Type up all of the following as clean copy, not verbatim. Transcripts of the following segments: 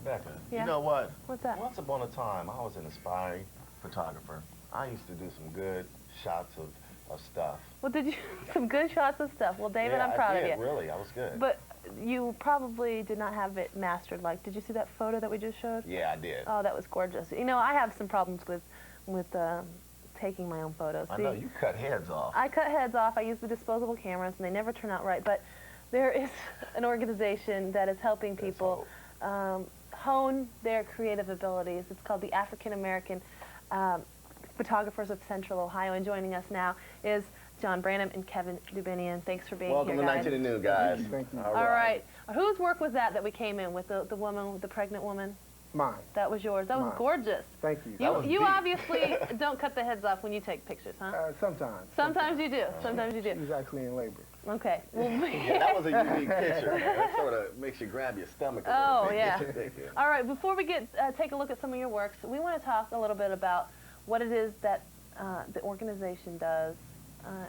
Rebecca, Yeah. you know what? What's that? Once upon a time, I was an aspiring photographer. I used to do some good shots of stuff. Well, did you some good shots of stuff? Well, David, Yeah, I'm proud I of did, you. really. I was good. But you probably did not have it mastered. Like, did you see that photo that we just showed? Yeah, I did. Oh, that was gorgeous. You know, I have some problems with taking my own photos. I know, you cut heads off. I cut heads off. I use the disposable cameras, and they never turn out right. But there is an organization that is helping people hone their creative abilities. It's called the African American Photographers of Central Ohio. And joining us now is John Branham and Kevin Dubinian. Thanks for being Welcome here, guys. to Night to the New, guys. Thank you. All right. Whose work was that we came in with, the woman, the pregnant woman? Mine. That was yours. That was Mine. Gorgeous. Thank you. You obviously don't cut the heads off when you take pictures, huh? Sometimes. Sometimes you do. Sometimes you do. She's actually in labor. Okay. Well, Yeah, that was a unique picture. That sort of makes you grab your stomach a little bit. Yeah. All right. Before we take a look at some of your works, we want to talk a little bit about what it is that the organization does,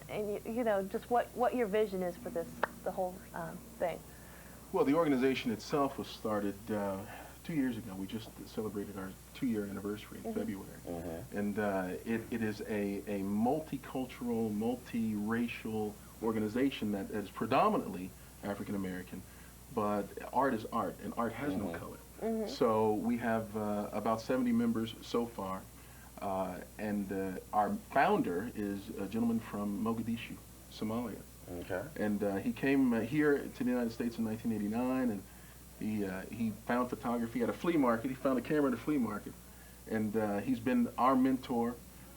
and you know, just what your vision is for the whole thing. Well, the organization itself was started 2 years ago. We just celebrated our 2-year anniversary in February. And it is a multicultural, multiracial organization that is predominantly African American, but art is art, and art has no color. So we have about 70 members so far, and our founder is a gentleman from Mogadishu, Somalia. Okay. And he came here to the United States in 1989, and he found photography at a flea market. He found a camera at a flea market, and he's been our mentor,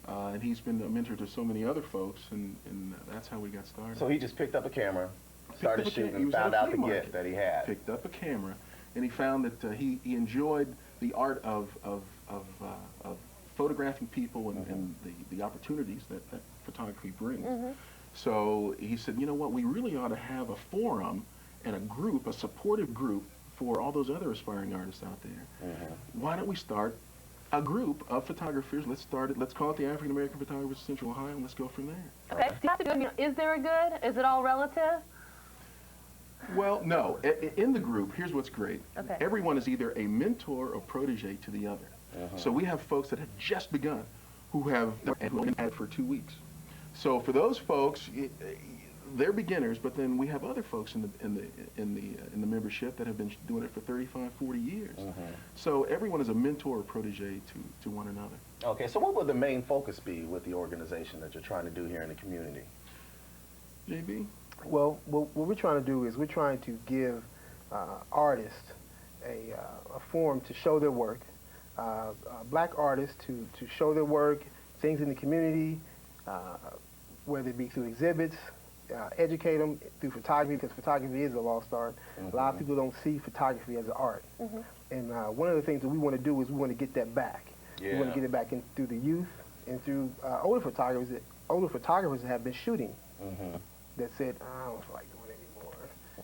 and he's been a mentor to so many other folks, and that's how we got started. So he just picked up a camera, started shooting, found out the gift that he had. Picked up a camera, and he found that he enjoyed the art of photographing people and the opportunities that photography brings. So he said, you know what, we really ought to have a forum and a group, a supportive group for all those other aspiring artists out there. Why don't we start a group of photographers? Let's start it. Let's call it the African American Photographers of Central Ohio, and let's go from there. Okay. Is there a good? Is it all relative? Well, no. In the group, here's what's great. Okay. Everyone is either a mentor or protege to the other. So we have folks that have just begun, who have only had for 2 weeks. So for those folks, they're beginners, but then we have other folks in the membership that have been doing it for 35, 40 years. So everyone is a mentor or protege to one another. Okay, so what would the main focus be with the organization that you're trying to do here in the community? JB? Well, what we're trying to do is we're trying to give artists a forum to show their work, black artists to show their work, things in the community, whether it be through exhibits, educate them through photography, because photography is a lost art. A lot of people don't see photography as an art. And one of the things that we want to do is we want to get that back. We want to get it back in through the youth and through older photographers that have been shooting that said, I don't feel like doing it anymore,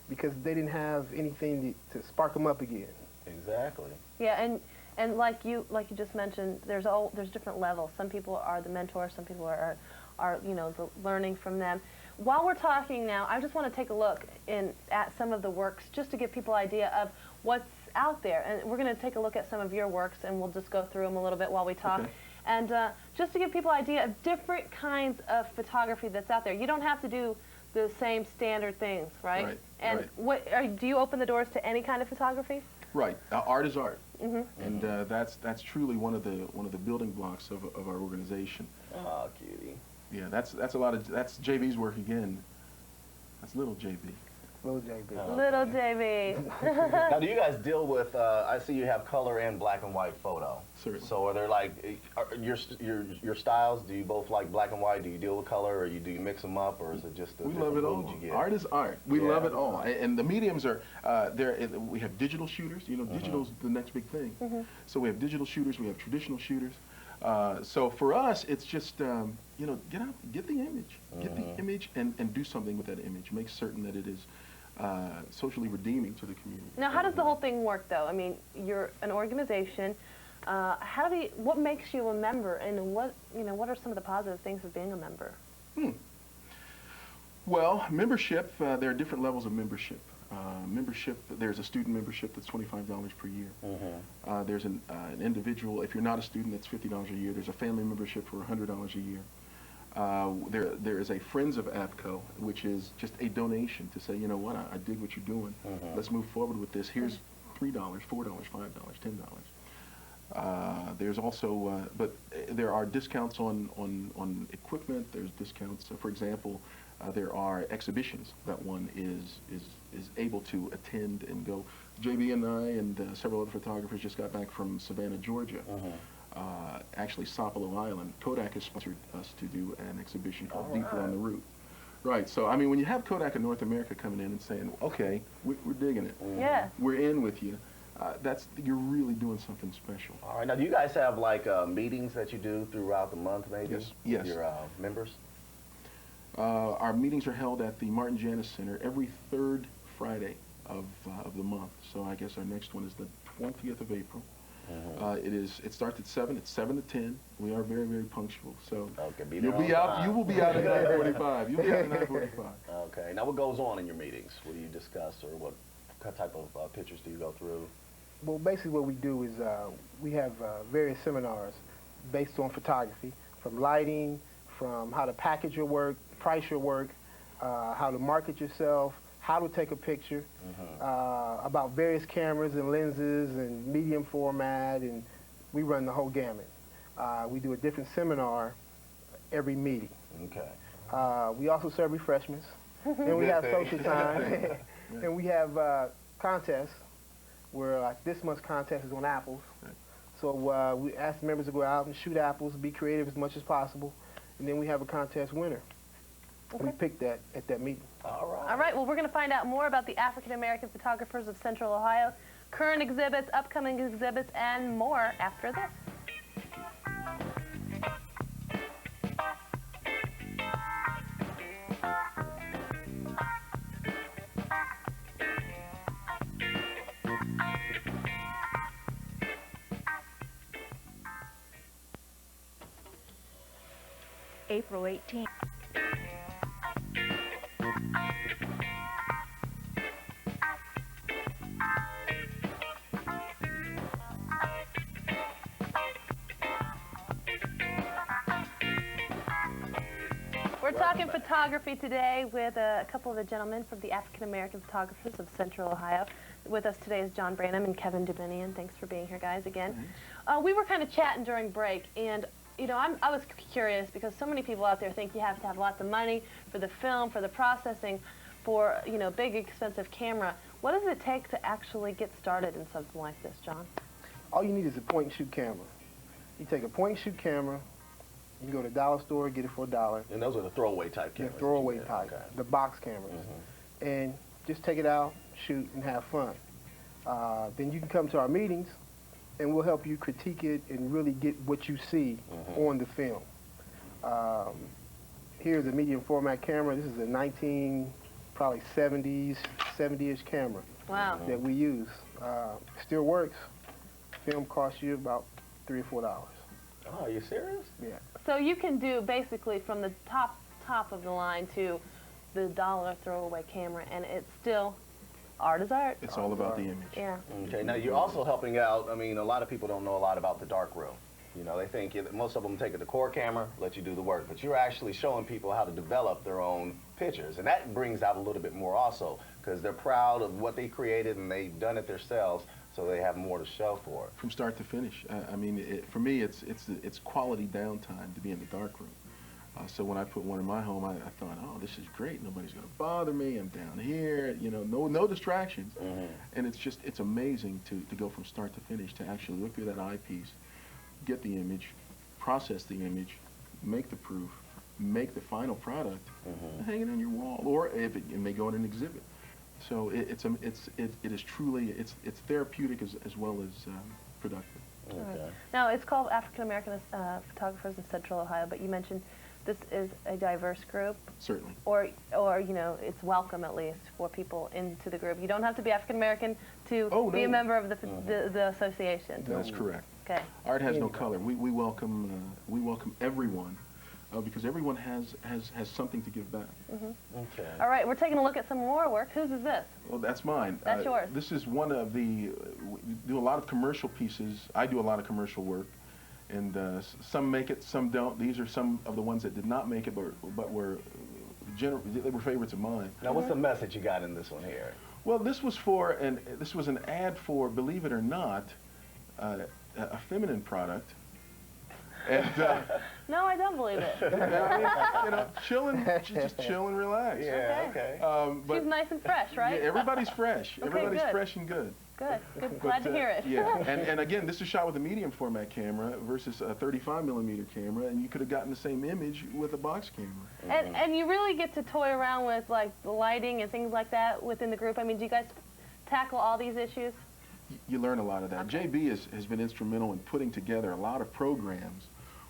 because they didn't have anything to spark them up again. Exactly. Yeah, and like you just mentioned, there's different levels. Some people are the mentors, some people are you know, learning from them. While we're talking now, I just want to take a look at some of the works just to give people an idea of what's out there. And we're going to take a look at some of your works, and we'll just go through them a little bit while we talk. Okay. And just to give people an idea of different kinds of photography that's out there. You don't have to do the same standard things, right? Right, And right. Do you open the doors to any kind of photography? Right. Art is art. And that's truly one of the building blocks of our organization. Oh, cutie. Yeah, that's JB's work again. That's little JB. Little JB. Little JB. Now, do you guys deal with, I see you have color and black and white photo. Certainly. So are there like, your styles, do you both like black and white? Do you deal with color, or do you mix them up, or is it just the We love it all. you get? Art is art. We love it all. And the mediums are, we have digital shooters. You know, digital's the next big thing. So we have digital shooters, we have traditional shooters. So for us, it's just, you know, get out, get the image. Get the image and do something with that image. Make certain that it is socially redeeming to the community. Now, how does the whole thing work, though? I mean, you're an organization. What makes you a member, and what are some of the positive things of being a member? Well, membership, there are different levels of membership. membership. There's a student membership that's $25 per year. There's an individual, if you're not a student, that's $50 a year. There's a family membership for $100 a year. There is a Friends of APCO, which is just a donation to say, you know what, I dig what you're doing. Let's move forward with this. Here's $3, $4, $5, $10. There's also, but there are discounts on equipment. There's discounts. For example, there are exhibitions that one is able to attend and go. JB and I and several other photographers just got back from Savannah, Georgia. Actually, Sapelo Island. Kodak has sponsored us to do an exhibition called Deeper on the Route. Right, so I mean, when you have Kodak in North America coming in and saying, okay, we're digging it. Yeah. We're in with you. You're really doing something special. All right, now do you guys have like meetings that you do throughout the month maybe? Yes. With your members? Our meetings are held at the Martin Janis Center every third Friday of the month. So I guess our next one is the 20th of April. It starts at 7. It's 7 to 10. We are very, very punctual. So okay, you'll be out. You will be out at 9:45. You'll be out at 9:45. Okay. Now what goes on in your meetings? What do you discuss, or what type of pictures do you go through? Well, basically what we do is we have various seminars based on photography, from lighting, from how to package your work, price your work, how to market yourself, how to take a picture, about various cameras and lenses and medium format, and we run the whole gamut. We do a different seminar every meeting. Okay. We also serve refreshments, and we have social time, and we have contests where this month's contest is on apples. So we ask the members to go out and shoot apples, be creative as much as possible, and then we have a contest winner. We picked that at that meeting. All right. All right, well, we're going to find out more about the African American photographers of Central Ohio, current exhibits, upcoming exhibits, and more after this. April 18th. We're talking photography today with a couple of the gentlemen from the African American Photographers of Central Ohio. With us today is John Branham and Kevin Dubinian. Thanks for being here, guys, again. We were kind of chatting during break, and you know, I was curious because so many people out there think you have to have lots of money for the film, for the processing, for, you know, big expensive camera. What does it take to actually get started in something like this, John? All you need is a point and shoot camera. You take a point and shoot camera, you can go to the dollar store, get it for $1. And those are the throwaway type cameras. The throwaway type, the box cameras. And just take it out, shoot, and have fun. Then you can come to our meetings, and we'll help you critique it and really get what you see on the film. Here's a medium format camera. This is a probably 70-ish camera that we use. Still works. Film costs you about $3 or $4. Oh, are you serious? Yeah. So you can do basically from the top of the line to the dollar throwaway camera, and it's still art is art. It's all about the image. Yeah. Okay, now you're also helping out, I mean, a lot of people don't know a lot about the dark room. You know, they think, most of them take a decor camera, let you do the work, but you're actually showing people how to develop their own pictures. And that brings out a little bit more also, because they're proud of what they created and they've done it themselves, so they have more to show for it. From start to finish. I mean, for me, it's quality downtime to be in the dark room. So when I put one in my home, I thought, oh, this is great. Nobody's going to bother me. I'm down here, you know, no distractions. And it's amazing to go from start to finish, to actually look through that eyepiece, get the image, process the image, make the proof, make the final product, and hang it on your wall, or if it may go in an exhibit. So it is truly, it's therapeutic as well as productive. Okay. Right. Now, it's called African American Photographers of Central Ohio, but you mentioned this is a diverse group. Certainly. Or you know, it's welcome at least for people into the group. You don't have to be African American to be a member of the association. That's correct. Okay. Art has no color. We welcome everyone. because everyone has something to give back. Okay. All right, we're taking a look at some more work. Whose is this? Well, that's mine. That's yours. This is one of the, we do a lot of commercial pieces. I do a lot of commercial work, and some make it, some don't. These are some of the ones that did not make it, but were they were favorites of mine. Now, what's the message you got in this one here? Well, this was an ad for, believe it or not, a feminine product. And No, I don't believe it. you know, just chill and relax. Yeah, okay. But She's nice and fresh, right? yeah, everybody's fresh. Okay, Everybody's good. fresh and good. Good. Glad to hear it. Yeah, and again, this is shot with a medium format camera versus a 35mm camera, and you could have gotten the same image with a box camera. And you really get to toy around with like the lighting and things like that within the group. I mean, do you guys tackle all these issues? You learn a lot of that. Okay. JB has been instrumental in putting together a lot of programs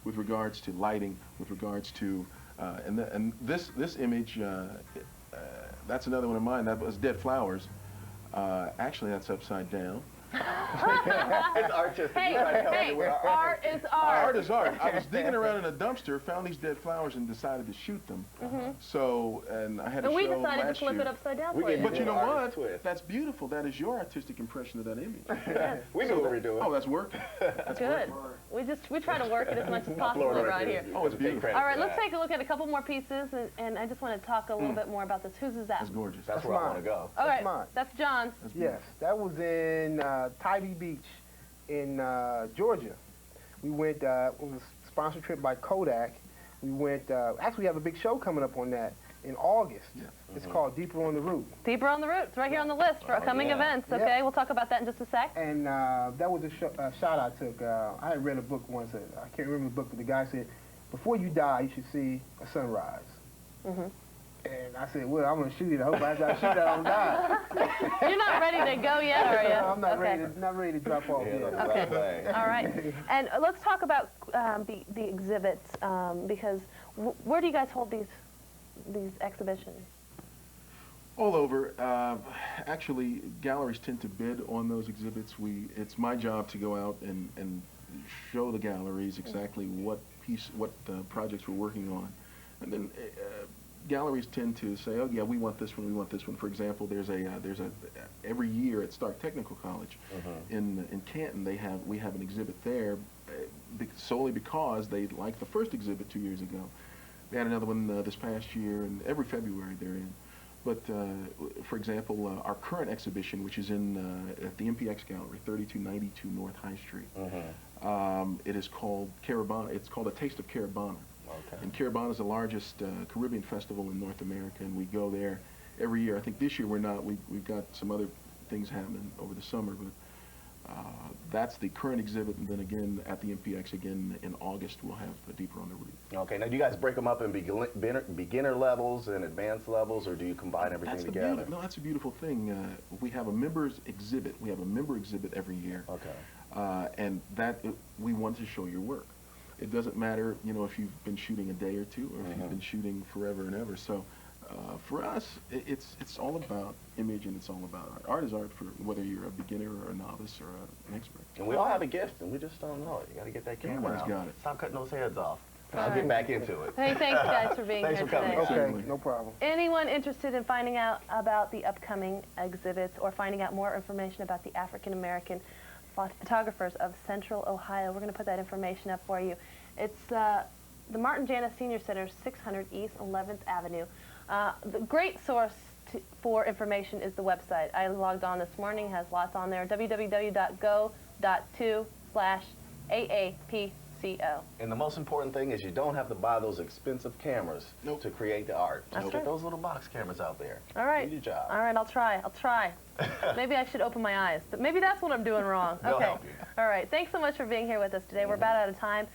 with regards to lighting, with regards to, and this image, that's another one of mine. That was Dead Flowers. Actually, that's upside down. It's artistic. Hey, You try to help hey, me with our art is art. Art is art. I was digging around in a dumpster, found these dead flowers, and decided to shoot them. So, and I had a And we show decided to last flip year. it upside down We for you. can But you know Artist what? twist. That's beautiful. That is your artistic impression of that image. We know what we're doing. Oh, that's working. That's Good. working. We try to work it as much as possible Florida around right here. there. Oh, it's Take beautiful. credit All for right, let's that. take a look at a couple more pieces, and I just want to talk a little bit more about this. Whose is that? That's gorgeous. That's where I mine. want to go. All right, mine. that's John's. That's Yes, that was in Tybee Beach in Georgia. We went, it was a sponsored trip by Kodak. We went, actually we have a big show coming up on that in August. Yeah. It's called Deeper on the Root. Deeper on the Roots, right here on the list for upcoming yeah. events, Yeah. okay? We'll talk about that in just a sec. And that was a shot I took. I had read a book once, I can't remember the book, but the guy said, before you die, you should see a sunrise. And I said, well, I'm going to shoot it. I hope after I shoot it, I don't die. You're not ready to go yet, are you? I'm not, Okay. not ready to drop off Yeah, yet. that's Okay. right way. All right. And let's talk about the exhibits, because where do you guys hold these exhibitions? All over. Actually, galleries tend to bid on those exhibits. It's my job to go out and show the galleries exactly what projects we're working on, and then galleries tend to say, oh yeah, we want this one, we want this one. For example, there's a every year at Stark Technical College in Canton we have an exhibit there solely because they liked the first exhibit 2 years ago. They had another one this past year, and every February they're in. But for example, our current exhibition, which is at the MPX Gallery, 3292 North High Street, it is called Caravana. It's called A Taste of Caravana. Okay. And Caravana is the largest Caribbean festival in North America, and we go there every year. I think this year we're not. We've got some other things happening over the summer, but that's the current exhibit. And then again at the MPX again in August we'll have Deeper on the Root. Okay, now do you guys break them up in beginner levels and advanced levels, or do you combine everything That's together? No, that's a beautiful thing. We have a members exhibit. We have a member exhibit every year. Okay. And we want to show your work. It doesn't matter, you know, if you've been shooting a day or two, or if you've been shooting forever and ever. So, for us, it's all about image, and it's all about art. Art is art for whether you're a beginner or a novice or an expert. And we all have a gift, and we just don't know it. You got to get that camera Everybody's out. got it. Stop cutting those heads off. I'll right. get back into it. Hey, thanks guys for being Thanks here for coming. today. Okay, Certainly. no problem. Anyone interested in finding out about the upcoming exhibits or finding out more information about the African American photographers of Central Ohio, we're going to put that information up for you. It's the Martin Janis Senior Center, 600 East 11th Avenue. The great source for information is the website. I logged on this morning, has lots on there, www.go.to/AAPCO. And the most important thing is you don't have to buy those expensive cameras to create the art. That's Just right. get those little box cameras out there. All right. Do your job. All right, I'll try. Maybe I should open my eyes. Maybe that's what I'm doing wrong. They'll Okay. help you. All right. Thanks so much for being here with us today. We're about out of time.